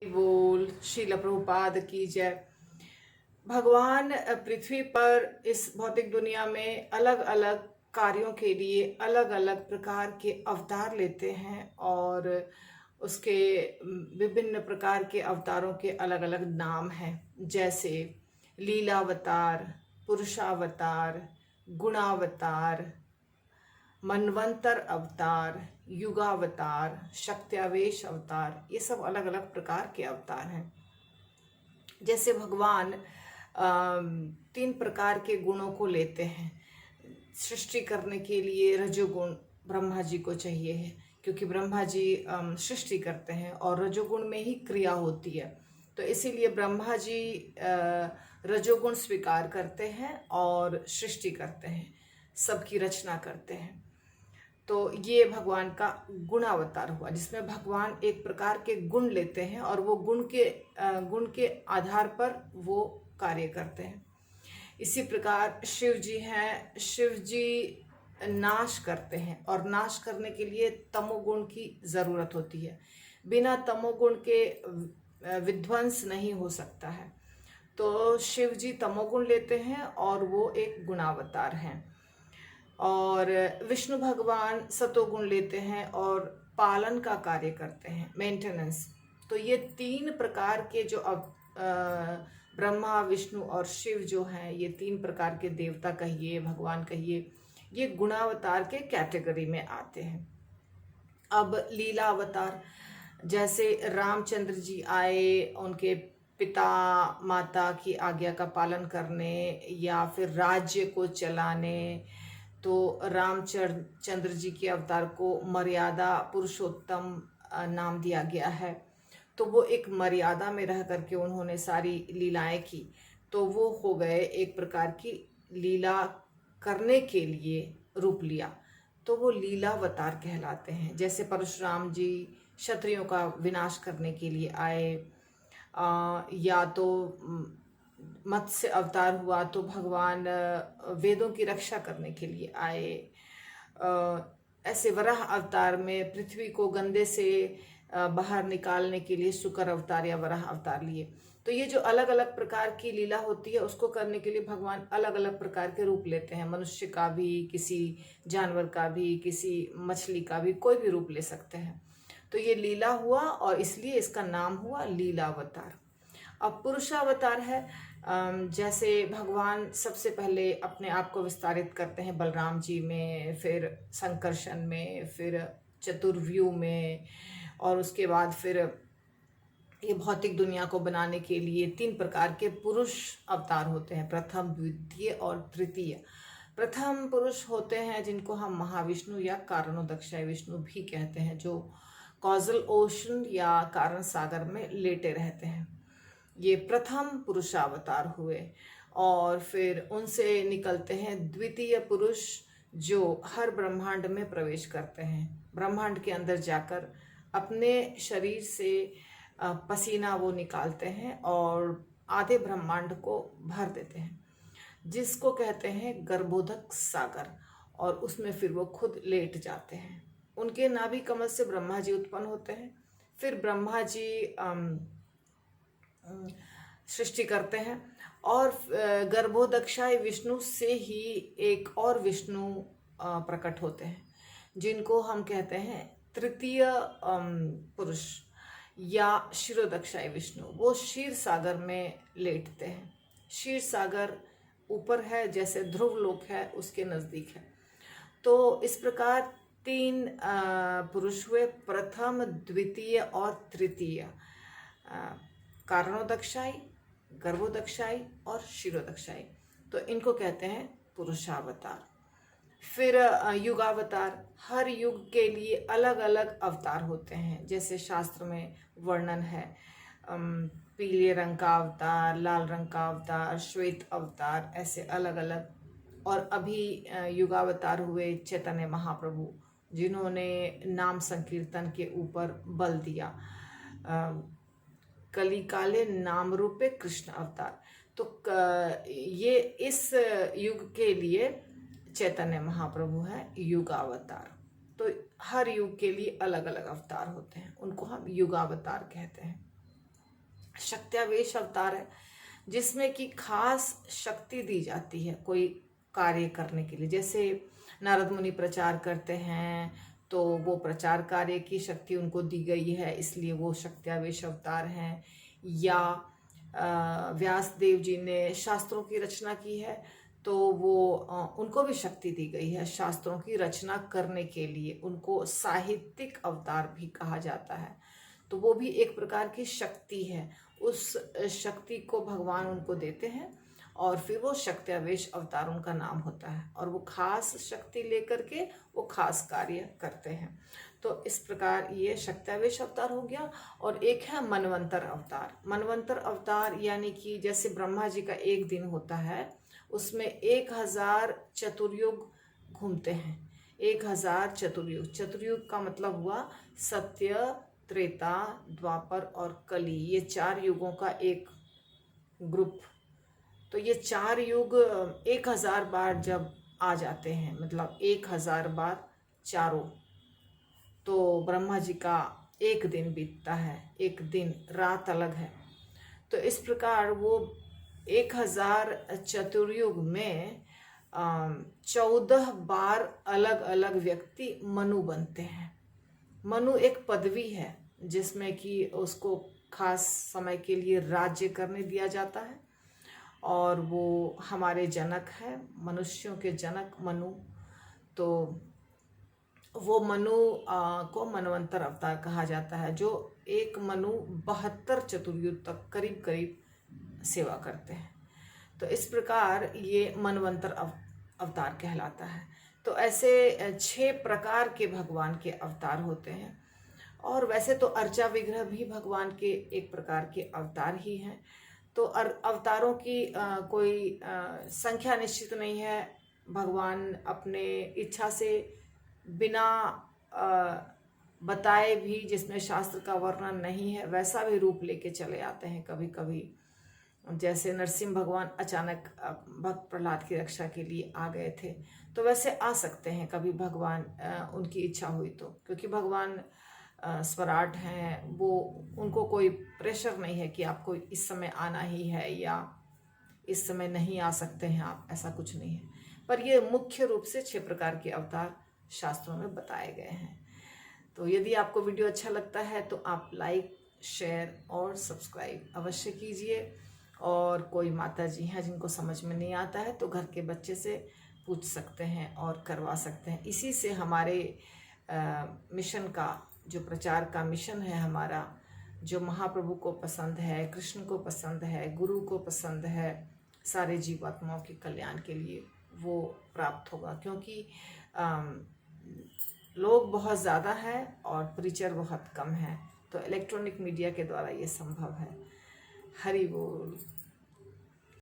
बोल श्रील प्रभुपाद की जय। भगवान पृथ्वी पर इस भौतिक दुनिया में अलग अलग कार्यों के लिए अलग अलग प्रकार के अवतार लेते हैं और उसके विभिन्न प्रकार के अवतारों के अलग अलग नाम हैं, जैसे लीलावतार, पुरुषावतार, गुणावतार, मनवंतर अवतार, युगावतार, शक्त्यावेश अवतार। ये सब अलग अलग प्रकार के अवतार हैं। जैसे भगवान तीन प्रकार के गुणों को लेते हैं। सृष्टि करने के लिए रजोगुण ब्रह्मा जी को चाहिए है, क्योंकि ब्रह्मा जी सृष्टि करते हैं और रजोगुण में ही क्रिया होती है। तो इसीलिए ब्रह्मा जी रजोगुण स्वीकार करते हैं और सृष्टि करते हैं, सबकी रचना करते हैं। तो ये भगवान का गुणावतार हुआ, जिसमें भगवान एक प्रकार के गुण लेते हैं और वो गुण के आधार पर वो कार्य करते हैं। इसी प्रकार शिव जी हैं। शिव जी नाश करते हैं और नाश करने के लिए तमोगुण की ज़रूरत होती है। बिना तमोगुण के विध्वंस नहीं हो सकता है। तो शिव जी तमोगुण लेते हैं और वो एक गुणावतार हैं। और विष्णु भगवान सतोगुण लेते हैं और पालन का कार्य करते हैं, मेंटेनेंस। तो ये तीन प्रकार के जो ब्रह्मा, विष्णु और शिव जो हैं, ये तीन प्रकार के देवता कहिए, भगवान कहिए, ये गुणावतार के कैटेगरी में आते हैं। अब लीला अवतार, जैसे रामचंद्र जी आए उनके पिता माता की आज्ञा का पालन करने या फिर राज्य को चलाने, तो रामचंद्र जी के अवतार को मर्यादा पुरुषोत्तम नाम दिया गया है। तो वो एक मर्यादा में रह करके उन्होंने सारी लीलाएं की, तो वो हो गए एक प्रकार की लीला करने के लिए रूप लिया, तो वो लीलावतार कहलाते हैं। जैसे परशुराम जी क्षत्रियों का विनाश करने के लिए आए, या तो मत्स्य अवतार हुआ तो भगवान वेदों की रक्षा करने के लिए आए। ऐसे वराह अवतार में पृथ्वी को गंदे से बाहर निकालने के लिए शुकर अवतार या वराह अवतार लिए। तो ये जो अलग अलग प्रकार की लीला होती है, उसको करने के लिए भगवान अलग अलग प्रकार के रूप लेते हैं। मनुष्य का भी, किसी जानवर का भी, किसी मछली का भी, कोई भी रूप ले सकते हैं। तो ये लीला हुआ और इसलिए इसका नाम हुआ लीलावतार। अब पुरुषावतार है, जैसे भगवान सबसे पहले अपने आप को विस्तारित करते हैं बलराम जी में, फिर संकर्षण में, फिर चतुर्व्यूह में, और उसके बाद फिर ये भौतिक दुनिया को बनाने के लिए तीन प्रकार के पुरुष अवतार होते हैं, प्रथम, द्वितीय और तृतीय। प्रथम पुरुष होते हैं जिनको हम महाविष्णु या कारणोदक्षाय विष्णु भी कहते हैं, जो कॉजल ओशन या कारण सागर में लेटे रहते हैं। ये प्रथम पुरुषावतार हुए। और फिर उनसे निकलते हैं द्वितीय पुरुष, जो हर ब्रह्मांड में प्रवेश करते हैं। ब्रह्मांड के अंदर जाकर अपने शरीर से पसीना वो निकालते हैं और आधे ब्रह्मांड को भर देते हैं, जिसको कहते हैं गर्भोदक सागर, और उसमें फिर वो खुद लेट जाते हैं। उनके नाभि कमल से ब्रह्मा जी उत्पन्न होते हैं। फिर ब्रह्मा जी सृष्टि करते हैं और गर्भोदक्षाय विष्णु से ही एक और विष्णु प्रकट होते हैं, जिनको हम कहते हैं तृतीय पुरुष या क्षीरोदक्षाय विष्णु। वो क्षीर सागर में लेटते हैं। क्षीर सागर ऊपर है, जैसे ध्रुव लोक है उसके नज़दीक है। तो इस प्रकार तीन पुरुष हुए, प्रथम, द्वितीय और तृतीय, कारणोदक्षाई, गर्भोदक्षाई और क्षीरोदक्षाई। तो इनको कहते हैं पुरुषावतार। फिर युगावतार, हर युग के लिए अलग अलग अवतार होते हैं। जैसे शास्त्र में वर्णन है, पीले रंग का अवतार, लाल रंग का अवतार, श्वेत अवतार, ऐसे अलग अलग। और अभी युगावतार हुए चैतन्य महाप्रभु, जिन्होंने नाम संकीर्तन के ऊपर बल दिया। कली काले नाम रूपे कृष्ण अवतार। तो ये इस युग के लिए चैतन्य महाप्रभु है युगावतार। तो हर युग के लिए अलग अलग अवतार होते हैं, उनको हम युगावतार कहते हैं। शक्त्यावेश अवतार है, जिसमें कि खास शक्ति दी जाती है कोई कार्य करने के लिए। जैसे नारद मुनि प्रचार करते हैं तो वो प्रचार कार्य की शक्ति उनको दी गई है, इसलिए वो शक्त्यावेश अवतार हैं। या व्यास देव जी ने शास्त्रों की रचना की है तो वो उनको भी शक्ति दी गई है शास्त्रों की रचना करने के लिए, उनको साहित्यिक अवतार भी कहा जाता है। तो वो भी एक प्रकार की शक्ति है, उस शक्ति को भगवान उनको देते हैं और फिर वो शक्त्यावेश अवतार उनका नाम होता है, और वो खास शक्ति लेकर के वो खास कार्य करते हैं। तो इस प्रकार ये शक्त्यावेश अवतार हो गया। और एक है मनवंतर अवतार। मनवंतर अवतार यानी कि जैसे ब्रह्मा जी का एक दिन होता है, उसमें 1000 चतुर्युग घूमते हैं। 1000 चतुर्युग, चतुर्युग का मतलब हुआ सत्य, त्रेता, द्वापर और कली, ये 4 युगों का एक ग्रुप। तो ये 4 युग 1000 बार जब आ जाते हैं, मतलब 1000 बार चारों, तो ब्रह्मा जी का एक दिन बीतता है, एक दिन रात अलग है। तो इस प्रकार वो 1000 चतुर्युग में 14 बार अलग अलग व्यक्ति मनु बनते हैं। मनु एक पदवी है जिसमें कि उसको खास समय के लिए राज्य करने दिया जाता है, और वो हमारे जनक है, मनुष्यों के जनक मनु। तो वो मनु को मनवंतर अवतार कहा जाता है, जो एक मनु 72 चतुर्युग तक करीब करीब सेवा करते हैं। तो इस प्रकार ये मनवंतर अवतार कहलाता है। तो ऐसे 6 प्रकार के भगवान के अवतार होते हैं। और वैसे तो अर्चा विग्रह भी भगवान के एक प्रकार के अवतार ही हैं। तो अवतारों की कोई संख्या निश्चित नहीं है। भगवान अपने इच्छा से बिना बताए भी, जिसमें शास्त्र का वर्णन नहीं है, वैसा भी रूप लेके चले आते हैं कभी कभी। जैसे नरसिंह भगवान अचानक भक्त प्रहलाद की रक्षा के लिए आ गए थे, तो वैसे आ सकते हैं कभी भगवान, उनकी इच्छा हुई तो, क्योंकि भगवान स्वराट हैं, वो उनको कोई प्रेशर नहीं है कि आपको इस समय आना ही है या इस समय नहीं आ सकते हैं आप, ऐसा कुछ नहीं है। पर ये मुख्य रूप से 6 प्रकार के अवतार शास्त्रों में बताए गए हैं। तो यदि आपको वीडियो अच्छा लगता है तो आप लाइक, शेयर और सब्सक्राइब अवश्य कीजिए। और कोई माता जी हैं जिनको समझ में नहीं आता है तो घर के बच्चे से पूछ सकते हैं और करवा सकते हैं। इसी से हमारे मिशन का, जो प्रचार का मिशन है हमारा, जो महाप्रभु को पसंद है, कृष्ण को पसंद है, गुरु को पसंद है, सारे जीवात्माओं के कल्याण के लिए वो प्राप्त होगा। क्योंकि लोग बहुत ज़्यादा हैं और प्रीचर बहुत कम है, तो इलेक्ट्रॉनिक मीडिया के द्वारा ये संभव है। हरि बोल।